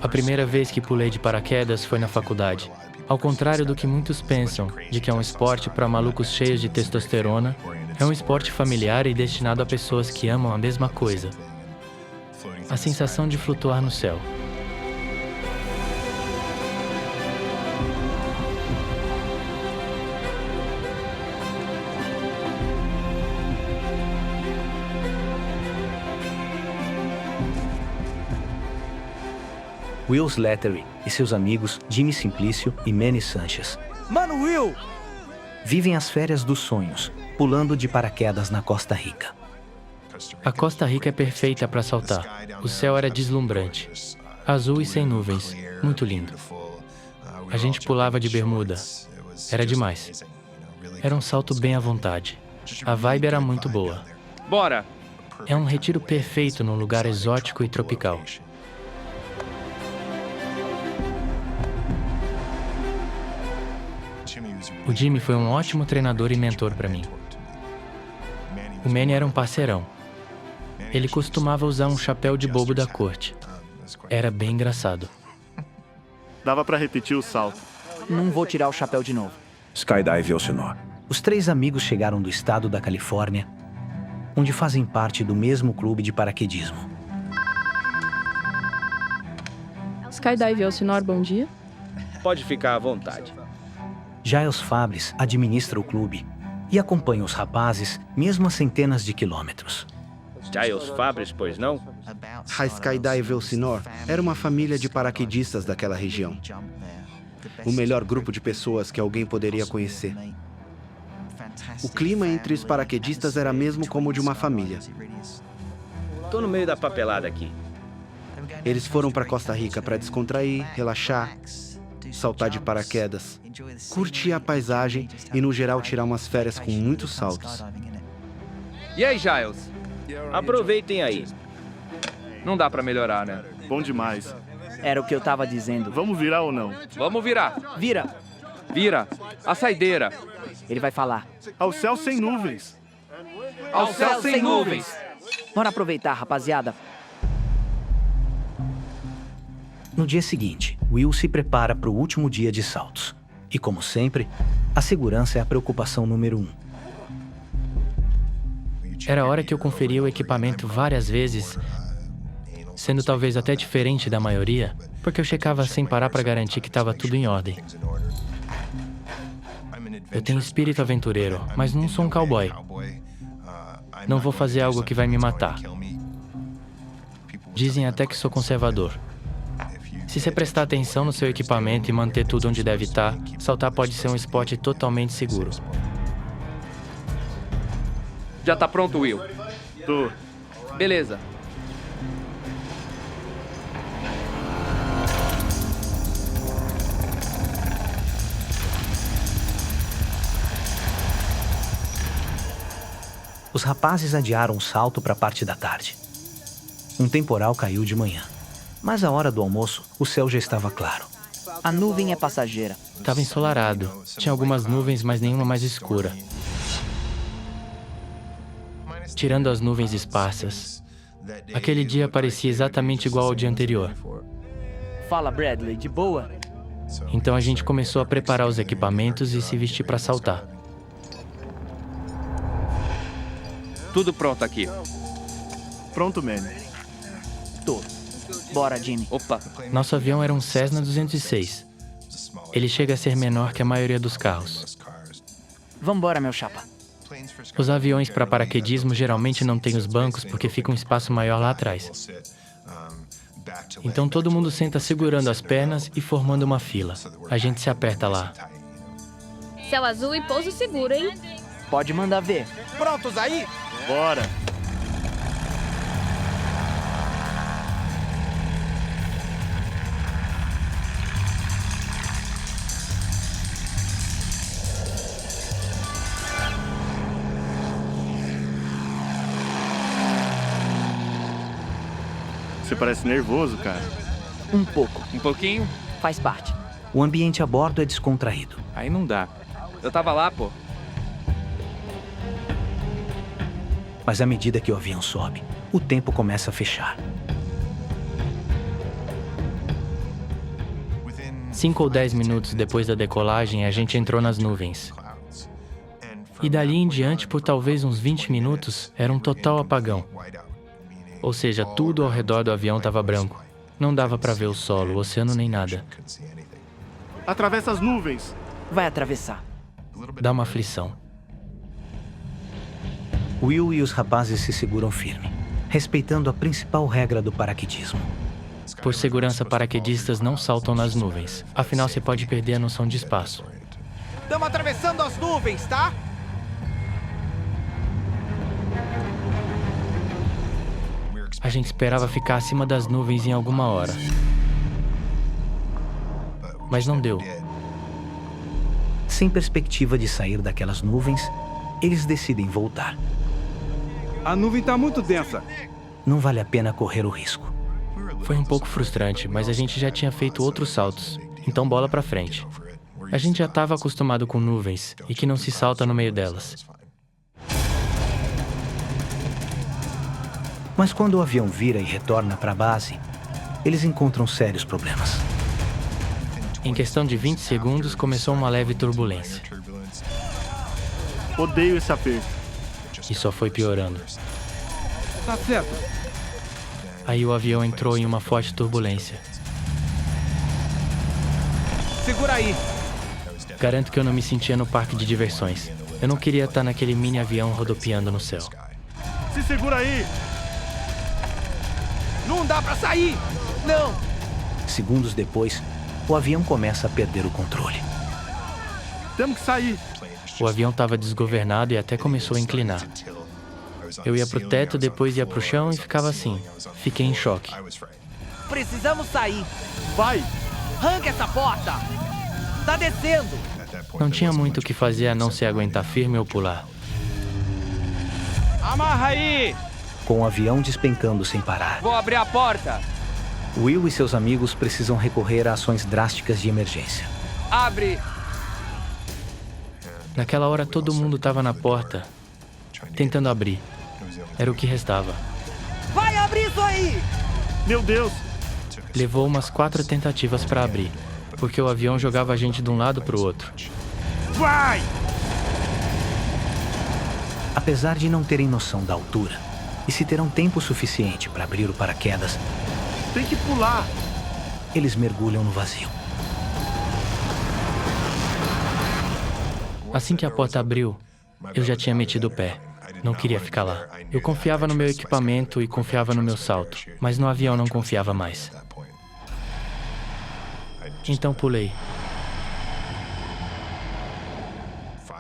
A primeira vez que pulei de paraquedas foi na faculdade. Ao contrário do que muitos pensam, de que é um esporte para malucos cheios de testosterona, é um esporte familiar e destinado a pessoas que amam a mesma coisa. A sensação de flutuar no céu. Will Slattery e seus amigos Jimmy Simplício e Manny Sanchez Mano, Will! vivem as férias dos sonhos, pulando de paraquedas na Costa Rica. A Costa Rica é perfeita para saltar. O céu era deslumbrante. Azul e sem nuvens. Muito lindo. A gente pulava de bermuda. Era demais. Era um salto bem à vontade. A vibe era muito boa. Bora! É um retiro perfeito num lugar exótico e tropical. O Jimmy foi um ótimo treinador e mentor para mim. O Manny era um parceirão. Ele costumava usar um chapéu de bobo da corte. Era bem engraçado. Dava pra repetir o salto. Não vou tirar o chapéu de novo. Skydive Elsinore. Os três amigos chegaram do estado da Califórnia, onde fazem parte do mesmo clube de paraquedismo. Skydive Elsinore, bom dia. Pode ficar à vontade. Giles Fabres administra o clube e acompanha os rapazes mesmo a centenas de quilômetros. Giles Fabres, pois não? A Skydive Elsinore era uma família de paraquedistas daquela região. O melhor grupo de pessoas que alguém poderia conhecer. O clima entre os paraquedistas era mesmo como o de uma família. Tô no meio da papelada aqui. Eles foram para Costa Rica para descontrair, relaxar, saltar de paraquedas, curtir a paisagem e, no geral, tirar umas férias com muitos saltos. E aí, Giles? Aproveitem aí. Não dá pra melhorar, né? Bom demais. Era o que eu tava dizendo. Vamos virar ou não? Vamos virar. Vira! Vira. A saideira. Ele vai falar. Ao céu sem nuvens. Ao céu sem nuvens. Bora aproveitar, rapaziada. No dia seguinte, Will se prepara para o último dia de saltos. E, como sempre, a segurança é a preocupação número 1. Era a hora que eu conferia o equipamento várias vezes, sendo talvez até diferente da maioria, porque eu checava sem parar para garantir que estava tudo em ordem. Eu tenho espírito aventureiro, mas não sou um cowboy. Não vou fazer algo que vai me matar. Dizem até que sou conservador. Se você prestar atenção no seu equipamento e manter tudo onde deve estar, saltar pode ser um esporte totalmente seguro. Já tá pronto, Will? Tô. Beleza. Os rapazes adiaram o salto para a parte da tarde. Um temporal caiu de manhã. Mas à hora do almoço, o céu já estava claro. A nuvem é passageira. Estava ensolarado. Tinha algumas nuvens, mas nenhuma mais escura. Tirando as nuvens esparsas, aquele dia parecia exatamente igual ao dia anterior. Fala, Bradley, de boa? Então a gente começou a preparar os equipamentos e se vestir para saltar. Tudo pronto aqui. Pronto, Manny. Tô. Bora, Jimmy. Opa. Nosso avião era um Cessna 206. Ele chega a ser menor que a maioria dos carros. Vambora, meu chapa. Os aviões para paraquedismo geralmente não têm os bancos porque fica um espaço maior lá atrás. Então todo mundo senta segurando as pernas e formando uma fila. A gente se aperta lá. Céu azul e pouso seguro, hein? Pode mandar ver. Prontos aí? Bora. Você parece nervoso, cara. Um pouco. Um pouquinho? Faz parte. O ambiente a bordo é descontraído. Aí não dá. Eu tava lá, pô. Mas à medida que o avião sobe, o tempo começa a fechar. 5 ou 10 minutos depois da decolagem, a gente entrou nas nuvens. E dali em diante, por talvez uns 20 minutos, era um total apagão. Ou seja, tudo ao redor do avião estava branco. Não dava para ver o solo, o oceano nem nada. Atravessa as nuvens. Vai atravessar. Dá uma aflição. Will e os rapazes se seguram firme, respeitando a principal regra do paraquedismo. Por segurança, paraquedistas não saltam nas nuvens. Afinal, você pode perder a noção de espaço. Estamos atravessando as nuvens, tá? A gente esperava ficar acima das nuvens em alguma hora. Mas não deu. Sem perspectiva de sair daquelas nuvens, eles decidem voltar. A nuvem tá muito densa. Não vale a pena correr o risco. Foi um pouco frustrante, mas a gente já tinha feito outros saltos. Então bola pra frente. A gente já estava acostumado com nuvens e que não se salta no meio delas. Mas quando o avião vira e retorna para a base, eles encontram sérios problemas. Em questão de 20 segundos, começou uma leve turbulência. Odeio esse aperto. E só foi piorando. Tá certo. Aí o avião entrou em uma forte turbulência. Segura aí. Garanto que eu não me sentia no parque de diversões. Eu não queria estar naquele mini avião rodopiando no céu. Se segura aí. Não dá pra sair. Não. Segundos depois, o avião começa a perder o controle. Temos que sair. O avião estava desgovernado e até começou a inclinar. Eu ia pro teto, depois ia pro chão e ficava assim. Fiquei em choque. Precisamos sair. Vai. Arranca essa porta. Tá descendo. Não tinha muito o que fazer a não ser aguentar firme ou pular. Amarra aí. Com o avião despencando sem parar, Vou abrir a porta. Will e seus amigos precisam recorrer a ações drásticas de emergência. Abre. Naquela hora todo mundo estava na porta, tentando abrir. Era o que restava. Vai abrir isso aí. Meu Deus. Levou umas 4 tentativas para abrir, porque o avião jogava a gente de um lado para o outro. Vai. Apesar de não terem noção da altura e se terão tempo suficiente para abrir o paraquedas, Tem que pular. eles mergulham no vazio. Assim que a porta abriu, eu já tinha metido o pé. Não queria ficar lá. Eu confiava no meu equipamento e confiava no meu salto, mas no avião não confiava mais. Então pulei.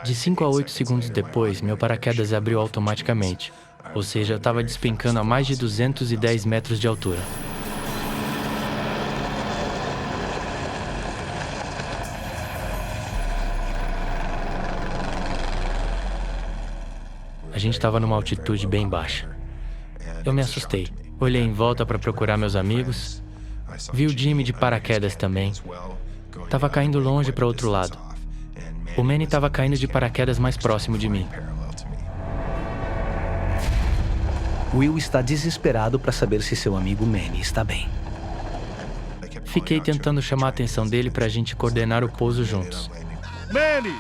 De 5 a 8 segundos depois, meu paraquedas abriu automaticamente. Ou seja, eu estava despencando a mais de 210 metros de altura. A gente estava numa altitude bem baixa. Eu me assustei. Olhei em volta para procurar meus amigos. Vi o Jimmy de paraquedas também. Tava caindo longe para outro lado. O Manny estava caindo de paraquedas mais próximo de mim. Will está desesperado para saber se seu amigo Manny está bem. Fiquei tentando chamar a atenção dele para a gente coordenar o pouso juntos. Manny.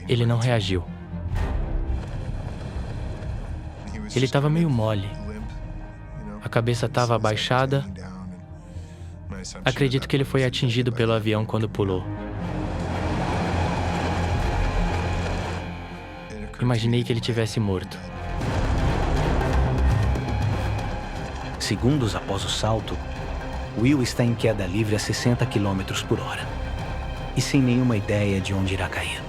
Ele não reagiu. Ele estava meio mole. A cabeça estava abaixada. Acredito que ele foi atingido pelo avião quando pulou. Imaginei que ele tivesse morto. Segundos após o salto, Will está em queda livre a 60 km por hora e sem nenhuma ideia de onde irá cair.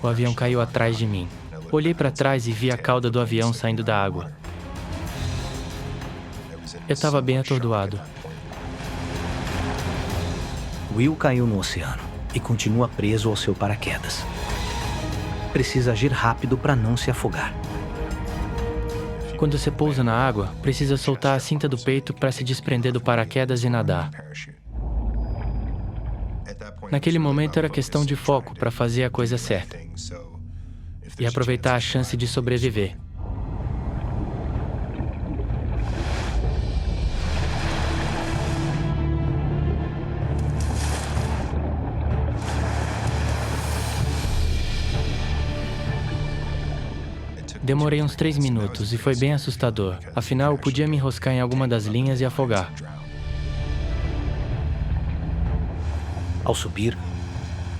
O avião caiu atrás de mim. Olhei para trás e vi a cauda do avião saindo da água. Eu estava bem atordoado. Will caiu no oceano e continua preso ao seu paraquedas. precisa agir rápido para não se afogar. Quando você pousa na água, precisa soltar a cinta do peito para se desprender do paraquedas e nadar. Naquele momento era questão de foco para fazer a coisa certa e aproveitar a chance de sobreviver. Demorei uns 3 minutos e foi bem assustador. Afinal, eu podia me enroscar em alguma das linhas e afogar. Ao subir,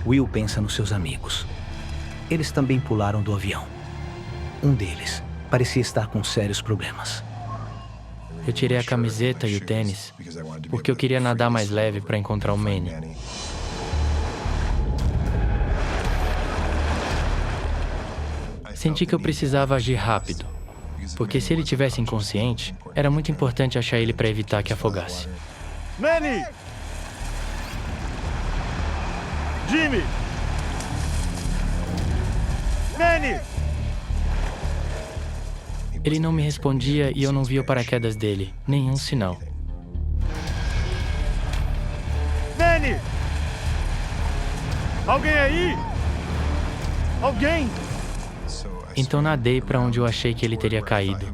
Will pensa nos seus amigos. Eles também pularam do avião. Um deles parecia estar com sérios problemas. Eu tirei a camiseta e o tênis, porque eu queria nadar mais leve para encontrar o Manny. Senti que eu precisava agir rápido, porque se ele tivesse inconsciente, era muito importante achar ele para evitar que afogasse. Manny! Jimmy! Manny! Ele não me respondia e eu não via o paraquedas dele, nenhum sinal. Manny! Alguém aí? Alguém? Então nadei para onde eu achei que ele teria caído.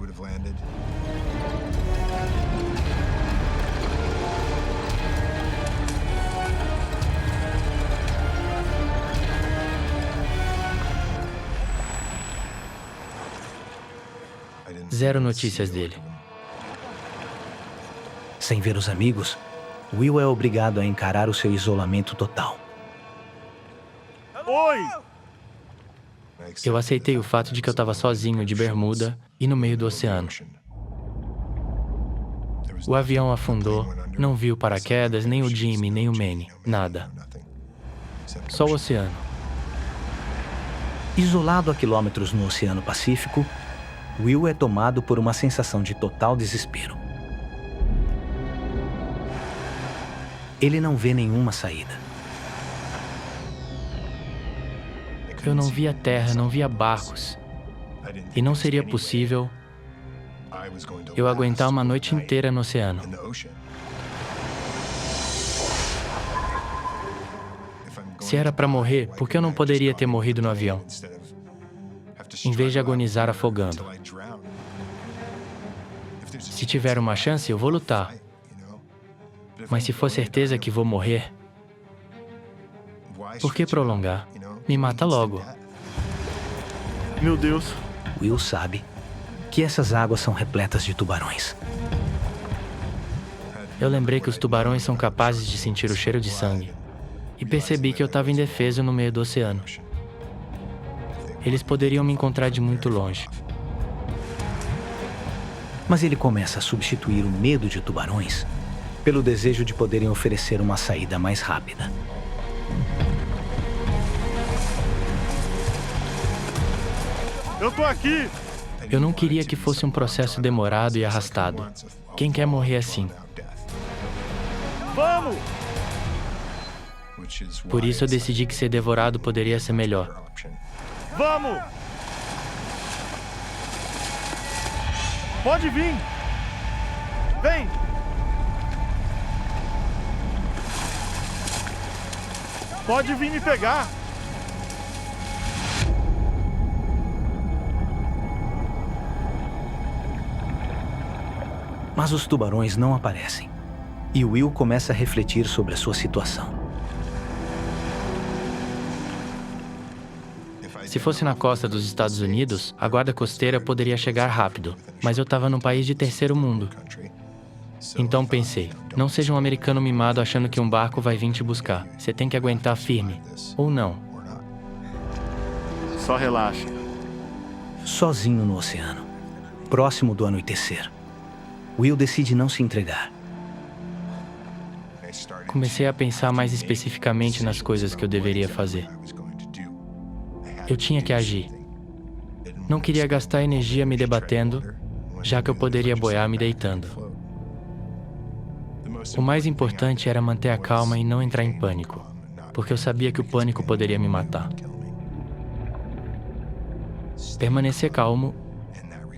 Zero notícias dele. Sem ver os amigos, Will é obrigado a encarar o seu isolamento total. Oi! Eu aceitei o fato de que eu estava sozinho de bermuda e no meio do oceano. O avião afundou, não vi o paraquedas, nem o Jimmy, nem o Manny, nada. Só o oceano. Isolado a quilômetros no Oceano Pacífico, Will é tomado por uma sensação de total desespero. Ele não vê nenhuma saída. Eu não via terra, não via barcos. E não seria possível eu aguentar uma noite inteira no oceano. Se era para morrer, por que eu não poderia ter morrido no avião? Em vez de agonizar afogando. Se tiver uma chance, eu vou lutar. Mas se for certeza que vou morrer, por que prolongar? Me mata logo. Meu Deus. Will sabe que essas águas são repletas de tubarões. Eu lembrei que os tubarões são capazes de sentir o cheiro de sangue. E percebi que eu estava indefeso no meio do oceano. Eles poderiam me encontrar de muito longe. Mas ele começa a substituir o medo de tubarões pelo desejo de poderem oferecer uma saída mais rápida. Eu tô aqui! Eu não queria que fosse um processo demorado e arrastado. Quem quer morrer assim? Vamos! Por isso eu decidi que ser devorado poderia ser melhor. Vamos! Pode vir! Vem! Pode vir me pegar! Mas os tubarões não aparecem. E Will começa a refletir sobre a sua situação. Se fosse na costa dos Estados Unidos, a guarda costeira poderia chegar rápido. Mas eu estava num país de terceiro mundo. Então pensei, não seja um americano mimado achando que um barco vai vir te buscar. Você tem que aguentar firme. Ou não. Só relaxa. Sozinho no oceano, próximo do anoitecer, Will decide não se entregar. Comecei a pensar mais especificamente nas coisas que eu deveria fazer. Eu tinha que agir. Não queria gastar energia me debatendo, já que eu poderia boiar me deitando. O mais importante era manter a calma e não entrar em pânico, porque eu sabia que o pânico poderia me matar. Permanecer calmo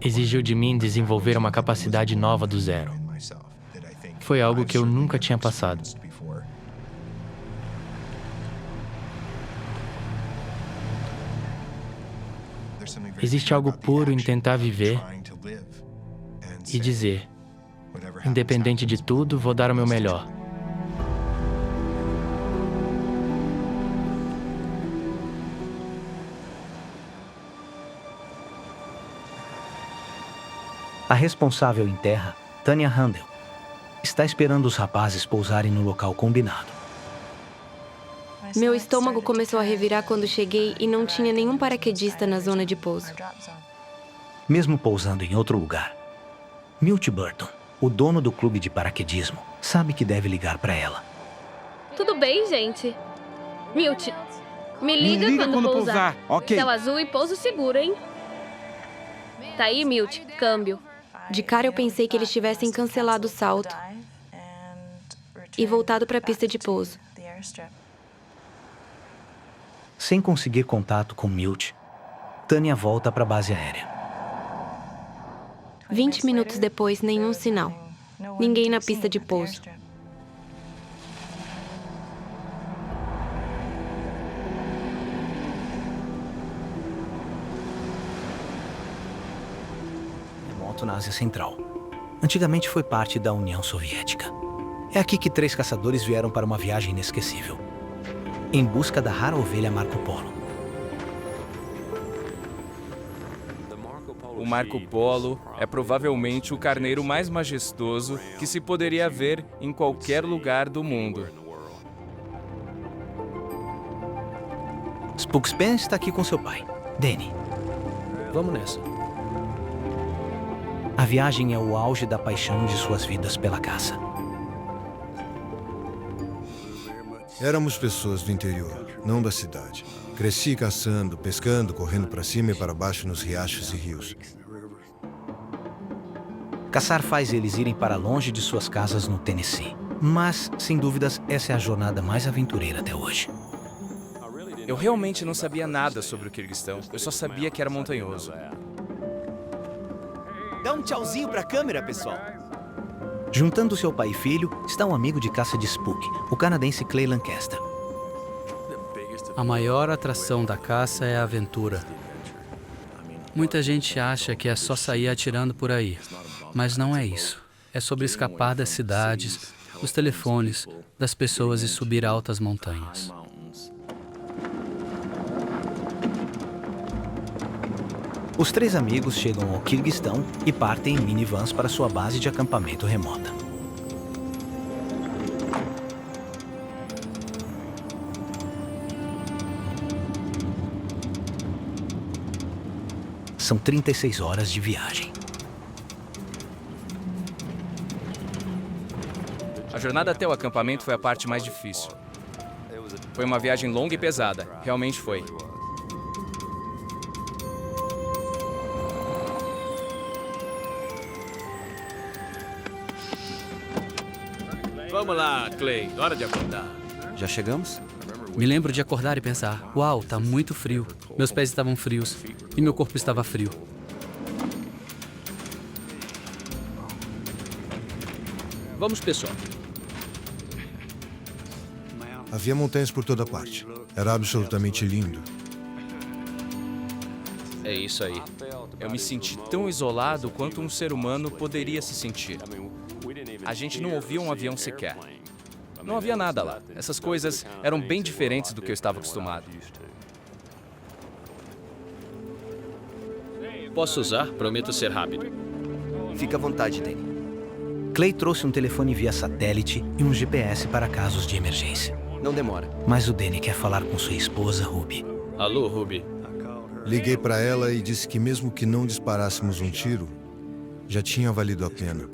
exigiu de mim desenvolver uma capacidade nova do zero. Foi algo que eu nunca tinha passado. Existe algo puro em tentar viver e dizer: independente de tudo, vou dar o meu melhor. A responsável em terra, Tanya Handel, está esperando os rapazes pousarem no local combinado. Meu estômago começou a revirar quando cheguei e não tinha nenhum paraquedista na zona de pouso. Mesmo pousando em outro lugar, Milt Burton, o dono do clube de paraquedismo, sabe que deve ligar para ela. Tudo bem, gente? Milt, me liga quando pousar. Ok. Céu azul e pouso seguro, hein? Tá aí, Milt. Câmbio. De cara eu pensei que eles tivessem cancelado o salto e voltado para a pista de pouso. Sem conseguir contato com Milt, Tanya volta para a base aérea. 20 minutos depois, nenhum sinal. Ninguém na pista de pouso. Remoto na Ásia Central. Antigamente foi parte da União Soviética. É aqui que 3 caçadores vieram para uma viagem inesquecível, em busca da rara ovelha Marco Polo. O Marco Polo é provavelmente o carneiro mais majestoso que se poderia ver em qualquer lugar do mundo. Spookspan está aqui com seu pai, Danny. Vamos nessa. A viagem é o auge da paixão de suas vidas pela caça. Éramos pessoas do interior, não da cidade. Cresci caçando, pescando, correndo para cima e para baixo nos riachos e rios. Caçar faz eles irem para longe de suas casas no Tennessee. Mas, sem dúvidas, essa é a jornada mais aventureira até hoje. Eu realmente não sabia nada sobre o Quirguistão. Eu só sabia que era montanhoso. Dá um tchauzinho pra câmera, pessoal. Juntando seu pai e filho, está um amigo de caça de Spook, o canadense Clay Lancaster. A maior atração da caça é a aventura. Muita gente acha que é só sair atirando por aí, mas não é isso. É sobre escapar das cidades, dos telefones, das pessoas e subir altas montanhas. Os 3 amigos chegam ao Quirguistão e partem em minivans para sua base de acampamento remota. São 36 horas de viagem. A jornada até o acampamento foi a parte mais difícil. Foi uma viagem longa e pesada, realmente foi. Vamos lá, Clay. Hora de acordar. Já chegamos? Me lembro de acordar e pensar, uau, tá muito frio. Meus pés estavam frios e meu corpo estava frio. Vamos, pessoal. Havia montanhas por toda parte. Era absolutamente lindo. É isso aí. Eu me senti tão isolado quanto um ser humano poderia se sentir. A gente não ouvia um avião sequer. Não havia nada lá. Essas coisas eram bem diferentes do que eu estava acostumado. Posso usar? Prometo ser rápido. Fica à vontade, Danny. Clay trouxe um telefone via satélite e um GPS para casos de emergência. Não demora. Mas o Danny quer falar com sua esposa, Ruby. Alô, Ruby. Liguei para ela e disse que mesmo que não disparássemos um tiro, já tinha valido a pena.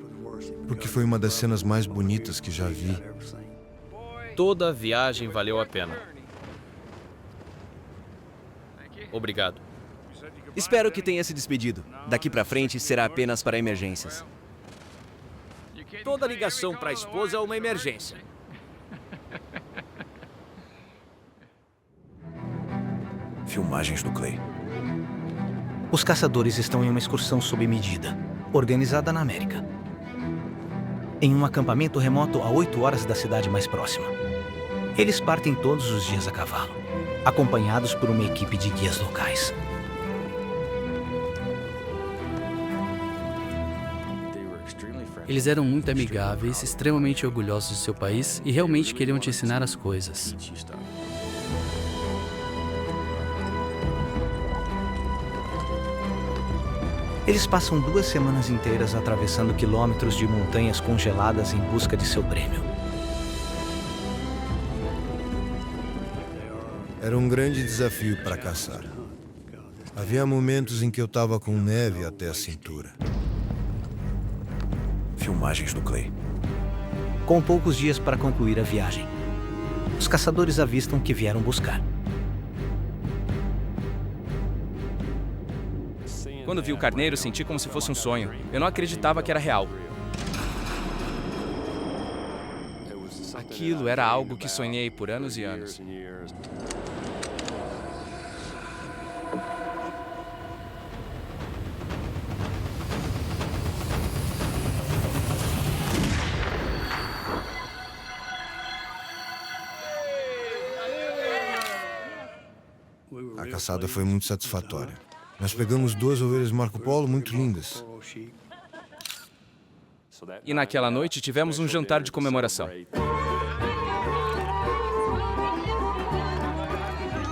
Porque foi uma das cenas mais bonitas que já vi. Toda a viagem valeu a pena. Obrigado. Espero que tenha se despedido. Daqui pra frente será apenas para emergências. Toda ligação para a esposa é uma emergência. Filmagens do Clay. Os caçadores estão em uma excursão sob medida, organizada na América. Em um acampamento remoto a 8 horas da cidade mais próxima. Eles partem todos os dias a cavalo, acompanhados por uma equipe de guias locais. Eles eram muito amigáveis, extremamente orgulhosos de seu país e realmente queriam te ensinar as coisas. Eles passam 2 semanas inteiras atravessando quilômetros de montanhas congeladas em busca de seu prêmio. Era um grande desafio para caçar. Havia momentos em que eu estava com neve até a cintura. Filmagens do Clay. Com poucos dias para concluir a viagem, os caçadores avistam o que vieram buscar. Quando vi o carneiro, senti como se fosse um sonho. Eu não acreditava que era real. Aquilo era algo que sonhei por anos e anos. A caçada foi muito satisfatória. Nós pegamos 2 ovelhas Marco Polo muito lindas. E naquela noite tivemos um jantar de comemoração.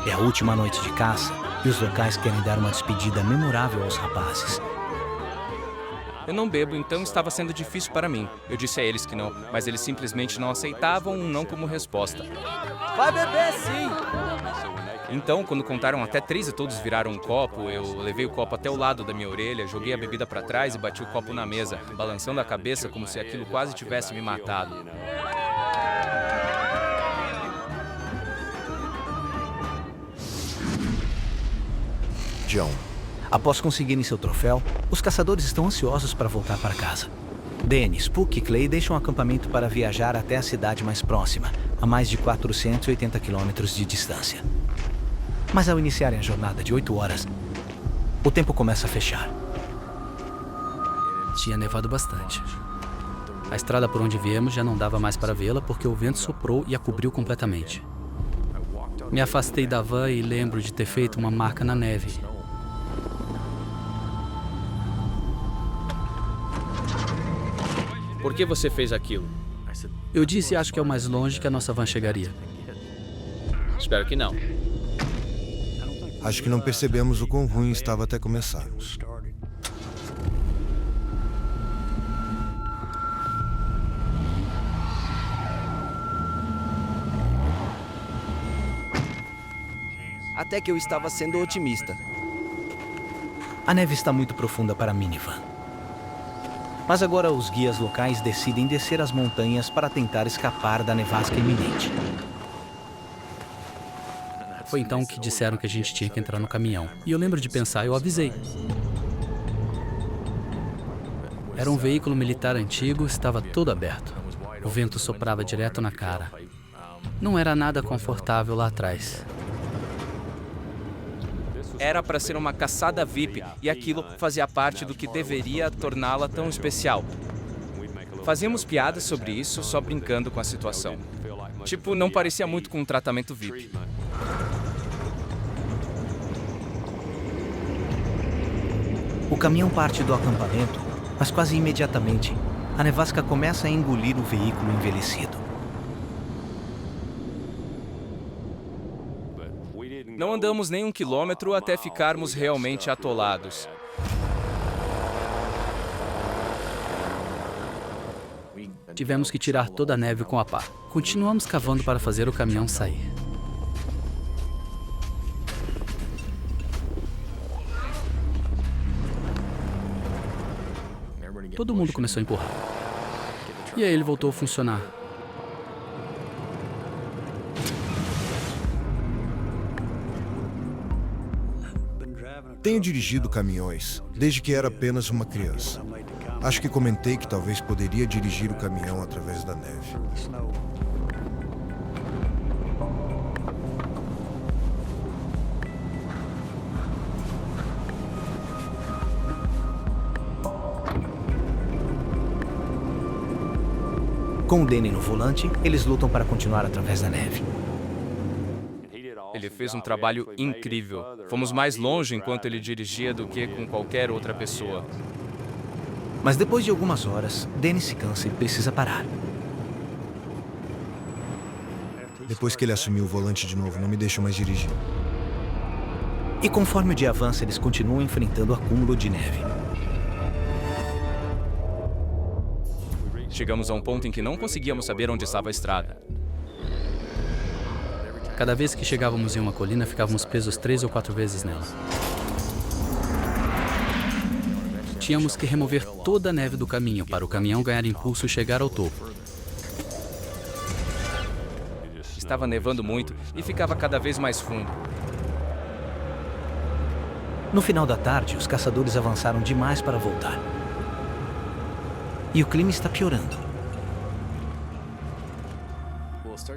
É a última noite de caça e os locais querem dar uma despedida memorável aos rapazes. Eu não bebo, então estava sendo difícil para mim. Eu disse a eles que não, mas eles simplesmente não aceitavam um não como resposta. Vai beber sim! Então, quando contaram até 3 e todos viraram um copo, eu levei o copo até o lado da minha orelha, joguei a bebida para trás e bati o copo na mesa, balançando a cabeça como se aquilo quase tivesse me matado. John. Após conseguirem seu troféu, os caçadores estão ansiosos para voltar para casa. Danny, Spook e Clay deixam o acampamento para viajar até a cidade mais próxima, a mais de 480 quilômetros de distância. Mas ao iniciarem a jornada de 8 horas, o tempo começa a fechar. Tinha nevado bastante. A estrada por onde viemos já não dava mais para vê-la porque o vento soprou e a cobriu completamente. Me afastei da van e lembro de ter feito uma marca na neve. Por que você fez aquilo? Eu disse acho que é o mais longe que a nossa van chegaria. Espero que não. Acho que não percebemos o quão ruim estava até começarmos. Até que eu estava sendo otimista. A neve está muito profunda para a minivan. Mas agora os guias locais decidem descer as montanhas para tentar escapar da nevasca iminente. Foi então que disseram que a gente tinha que entrar no caminhão. E eu lembro de pensar, eu avisei. Era um veículo militar antigo, estava todo aberto. O vento soprava direto na cara. Não era nada confortável lá atrás. Era para ser uma caçada VIP e aquilo fazia parte do que deveria torná-la tão especial. Fazíamos piadas sobre isso, só brincando com a situação. Tipo, não parecia muito com um tratamento VIP. O caminhão parte do acampamento, mas quase imediatamente, a nevasca começa a engolir o veículo envelhecido. Não andamos nem 1 quilômetro até ficarmos realmente atolados. Tivemos que tirar toda a neve com a pá. Continuamos cavando para fazer o caminhão sair. Todo mundo começou a empurrar. E aí ele voltou a funcionar. Tenho dirigido caminhões desde que era apenas uma criança. Acho que comentei que talvez poderia dirigir o caminhão através da neve. Com o Danny no volante, eles lutam para continuar através da neve. Ele fez um trabalho incrível. Fomos mais longe enquanto ele dirigia do que com qualquer outra pessoa. Mas depois de algumas horas, Danny se cansa e precisa parar. Depois que ele assumiu o volante de novo, não me deixa mais dirigir. E conforme o dia avança, eles continuam enfrentando o acúmulo de neve. Chegamos a um ponto em que não conseguíamos saber onde estava a estrada. Cada vez que chegávamos em uma colina, ficávamos presos 3 ou 4 vezes nela. Tínhamos que remover toda a neve do caminho para o caminhão ganhar impulso e chegar ao topo. Estava nevando muito e ficava cada vez mais fundo. No final da tarde, os caçadores avançaram demais para voltar. E o clima está piorando.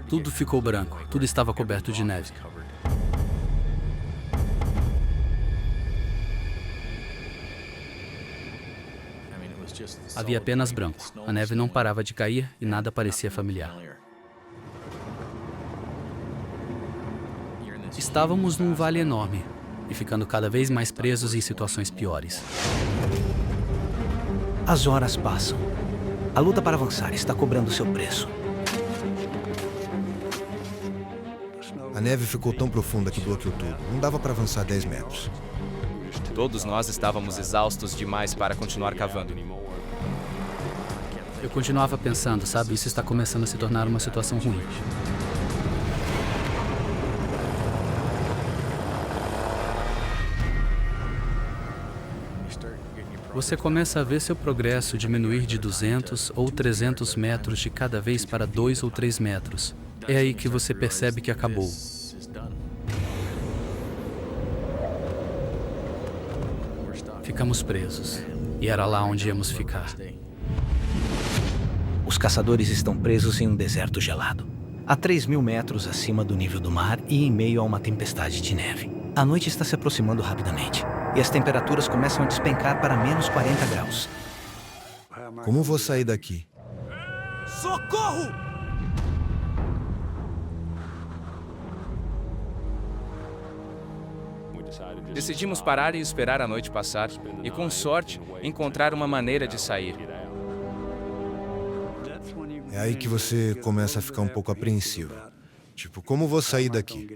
Tudo ficou branco, tudo estava coberto de neve. Havia apenas branco. A neve não parava de cair e nada parecia familiar. Estávamos num vale enorme e ficando cada vez mais presos em situações piores. As horas passam. A luta para avançar está cobrando seu preço. A neve ficou tão profunda que bloqueou tudo. Não dava para avançar 10 metros. Todos nós estávamos exaustos demais para continuar cavando. Eu continuava pensando, sabe, isso está começando a se tornar uma situação ruim. Você começa a ver seu progresso diminuir de 200 ou 300 metros de cada vez para 2 ou 3 metros. É aí que você percebe que acabou. Ficamos presos. E era lá onde íamos ficar. Os caçadores estão presos em um deserto gelado, a 3.000 metros acima do nível do mar e em meio a uma tempestade de neve. A noite está se aproximando rapidamente e as temperaturas começam a despencar para menos 40 graus. Como vou sair daqui? Socorro! Decidimos parar e esperar a noite passar e, com sorte, encontrar uma maneira de sair. É aí que você começa a ficar um pouco apreensivo. Tipo, como vou sair daqui?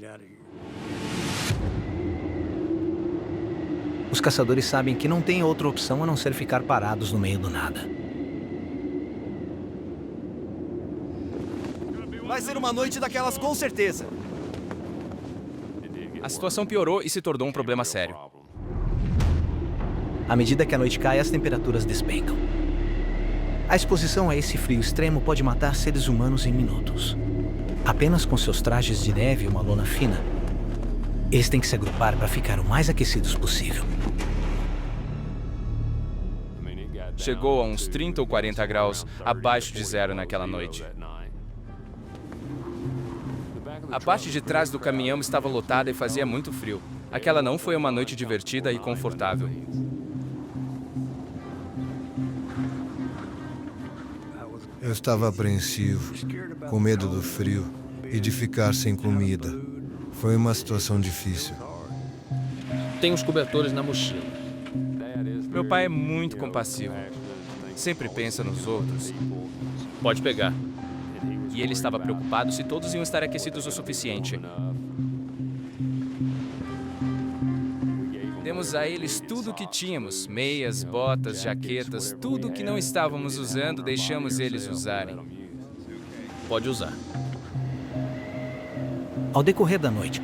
Os caçadores sabem que não tem outra opção a não ser ficar parados no meio do nada. Vai ser uma noite daquelas com certeza. A situação piorou e se tornou um problema sério. À medida que a noite cai, as temperaturas despencam. A exposição a esse frio extremo pode matar seres humanos em minutos. Apenas com seus trajes de neve e uma lona fina, eles têm que se agrupar para ficar o mais aquecidos possível. Chegou a uns 30 ou 40 graus abaixo de zero naquela noite. A parte de trás do caminhão estava lotada e fazia muito frio. Aquela não foi uma noite divertida e confortável. Eu estava apreensivo, com medo do frio e de ficar sem comida. Foi uma situação difícil. Tem uns cobertores na mochila. Meu pai é muito compassivo. Sempre pensa nos outros. Pode pegar. E ele estava preocupado se todos iam estar aquecidos o suficiente. Demos a eles tudo o que tínhamos. Meias, botas, jaquetas, tudo o que não estávamos usando, deixamos eles usarem. Pode usar. Ao decorrer da noite,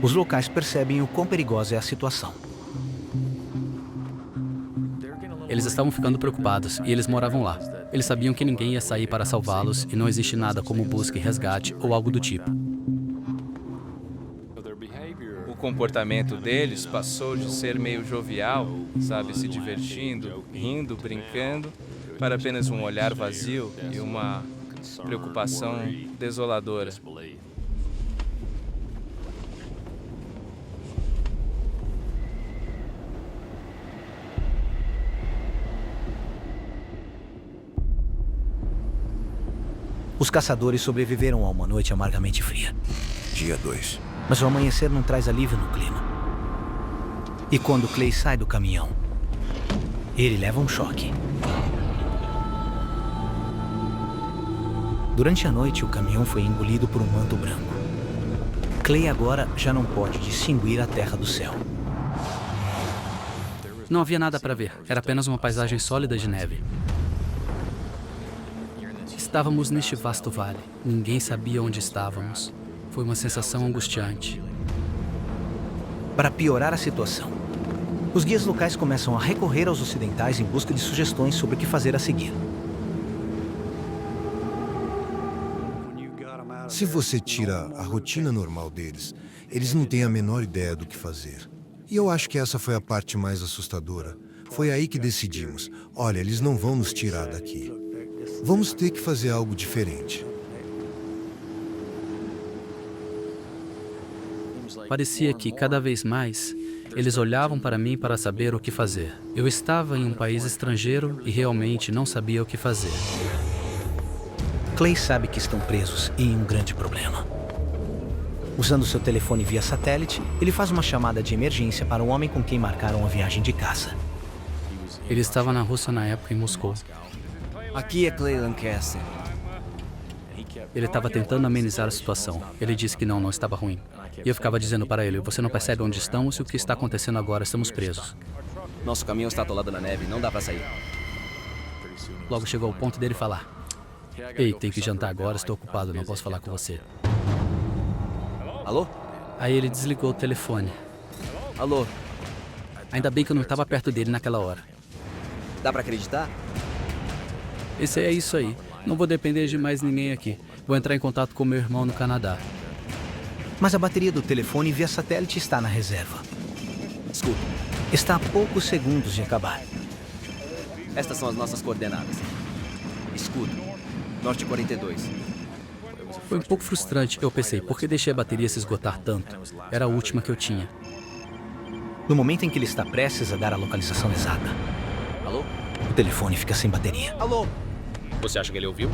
os locais percebem o quão perigosa é a situação. Eles estavam ficando preocupados e eles moravam lá. Eles sabiam que ninguém ia sair para salvá-los e não existe nada como busca e resgate ou algo do tipo. O comportamento deles passou de ser meio jovial, sabe, se divertindo, rindo, brincando, para apenas um olhar vazio e uma preocupação desoladora. Os caçadores sobreviveram a uma noite amargamente fria. Dia 2. Mas o amanhecer não traz alívio no clima. E quando Clay sai do caminhão, ele leva um choque. Durante a noite, o caminhão foi engolido por um manto branco. Clay agora já não pode distinguir a terra do céu. Não havia nada para ver. Era apenas uma paisagem sólida de neve. Estávamos neste vasto vale. Ninguém sabia onde estávamos. Foi uma sensação angustiante. Para piorar a situação, os guias locais começam a recorrer aos ocidentais em busca de sugestões sobre o que fazer a seguir. Se você tira a rotina normal deles, eles não têm a menor ideia do que fazer. E eu acho que essa foi a parte mais assustadora. Foi aí que decidimos, olha, eles não vão nos tirar daqui. Vamos ter que fazer algo diferente. Parecia que, cada vez mais, eles olhavam para mim para saber o que fazer. Eu estava em um país estrangeiro e realmente não sabia o que fazer. Clay sabe que estão presos em um grande problema. Usando seu telefone via satélite, ele faz uma chamada de emergência para o homem com quem marcaram a viagem de caça. Ele estava na Rússia na época, em Moscou. Aqui é Clay Lancaster. Ele estava tentando amenizar a situação. Ele disse que não estava ruim. E eu ficava dizendo para ele, você não percebe onde estamos e o que está acontecendo agora, estamos presos. Nosso caminhão está atolado na neve, não dá para sair. Logo chegou o ponto dele falar, ei, tem que jantar agora, estou ocupado, não posso falar com você. Alô? Aí ele desligou o telefone. Alô? Ainda bem que eu não estava perto dele naquela hora. Dá para acreditar? Esse é isso aí. Não vou depender de mais ninguém aqui. Vou entrar em contato com meu irmão no Canadá. Mas a bateria do telefone via satélite está na reserva. Escuta. Está a poucos segundos de acabar. Estas são as nossas coordenadas. Escuta. Norte 42. Foi um pouco frustrante. Eu pensei, por que deixei a bateria se esgotar tanto? Era a última que eu tinha. No momento em que ele está prestes a dar a localização exata, alô? O telefone fica sem bateria. Alô? Você acha que ele ouviu?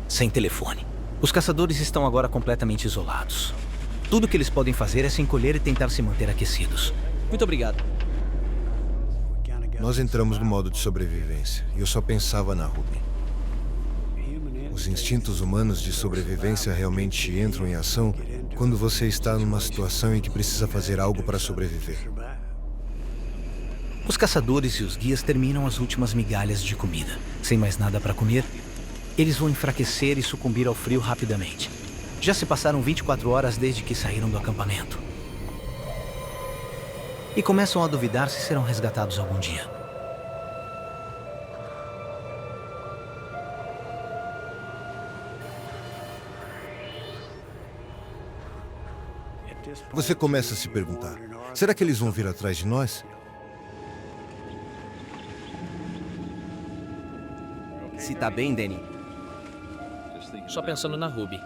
Sem telefone. Os caçadores estão agora completamente isolados. Tudo que eles podem fazer é se encolher e tentar se manter aquecidos. Muito obrigado. Nós entramos no modo de sobrevivência e eu só pensava na Ruby. Os instintos humanos de sobrevivência realmente entram em ação quando você está numa situação em que precisa fazer algo para sobreviver. Os caçadores e os guias terminam as últimas migalhas de comida. Sem mais nada para comer, eles vão enfraquecer e sucumbir ao frio rapidamente. Já se passaram 24 horas desde que saíram do acampamento. E começam a duvidar se serão resgatados algum dia. Você começa a se perguntar, será que eles vão vir atrás de nós? Se tá bem, Danny? Só pensando na Ruby.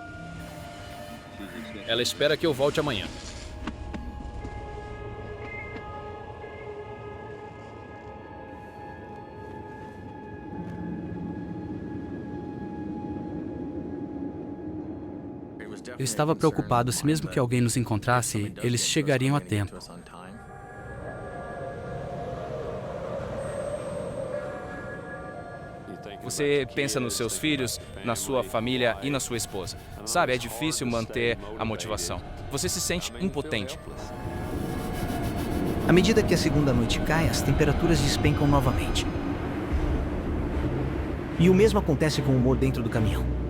Ela espera que eu volte amanhã. Eu estava preocupado se mesmo que alguém nos encontrasse, eles chegariam a tempo. Você pensa nos seus filhos, na sua família e na sua esposa. Sabe, é difícil manter a motivação. Você se sente impotente. À medida que a segunda noite cai, as temperaturas despencam novamente. E o mesmo acontece com o humor dentro do caminhão.